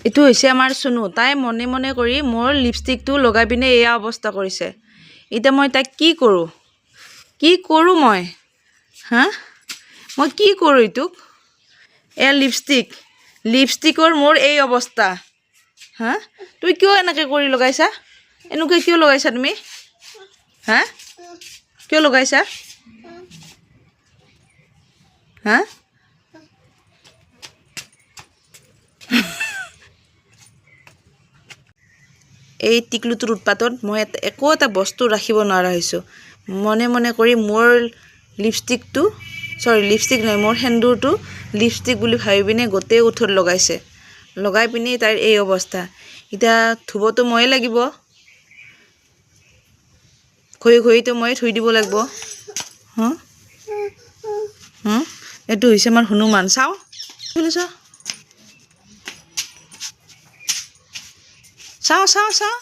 এইটো হৈছে আমাৰ চুনু। তাই মনে মনে কৰি মোৰ লিপষ্টিকটো লগাই পিনে এয়া অৱস্থা কৰিছে। এতিয়া মই তাইক কি কৰোঁ? কি কৰোঁ মই? হা? মই কি কৰোঁ এইটোক? এয়া লিপষ্টিকৰ মোৰ এই অৱস্থা। হা? তুমি কিয় এনেকৈ কৰি লগাইছা? এনেকৈ কিয় লগাইছা তুমি? হা? কিয় লগাইছা? হা? এই টিকলুটোৰ উৎপাতত মই একো এটা বস্তু ৰাখিব নোৱাৰা হৈছোঁ। মনে মনে কৰি মোৰ লিপষ্টিক নহয়, মোৰ সেন্দুৰটো লিপষ্টিক বুলি ভাবি পিনে গোটেই ওঠত লগাইছে। লগাই পিনি তাইৰ এই অৱস্থা। এতিয়া ধুবতো ময়ে লাগিব। ঘঁহিতো ময়ে ধুই দিব লাগিব। এইটো হৈছে আমাৰ হনুমান। চাওঁ চাওঁ।